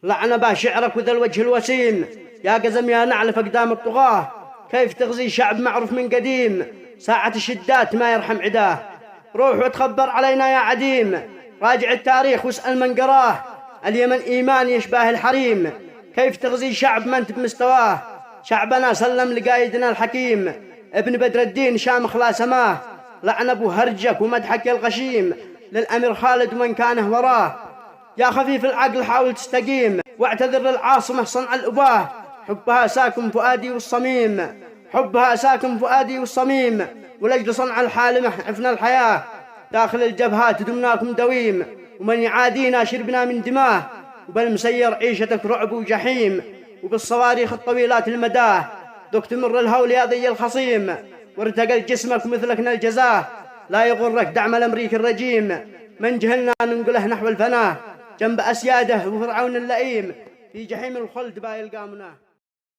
لعن با شعرك وذا الوجه الوسيم، يا قزم يا نعل فقدام الطغاة، كيف تغزي شعب معروف من قديم، ساعة الشدات ما يرحم عداه. روح وتخبر علينا يا عديم، راجع التاريخ واسأل من قراه، اليمن إيمان يشباه الحريم، كيف تغزي شعب ما انت بمستواه. شعبنا سلم لقايدنا الحكيم، ابن بدر الدين شامخ لا سماه، لعن ابو هرجك ومدحك يا الغشيم، للأمير خالد ومن كانه وراه. يا خفيف العقل حاول تستقيم، واعتذر للعاصمة صنع الأباه، حبها ساكن فؤادي والصميم، حبها ساكن فؤادي والصميم، ولأجل صنع الحالمة عفنا الحياة، داخل الجبهات دمناكم دويم، ومن يعادينا شربنا من دماه، وبالمسير عيشتك رعب وجحيم، وبالصواريخ الطويلات المداه، ذق تمر الهول يا ذي الخصيم، وارتقل جسمك مثلك الجزاه. لا يغرك دعم الأمريكي الرجيم، من جهلنا ننقله نحو الفناه، جنب أسياده وفرعون اللئيم، في جحيم الخلد با يلقى مناه.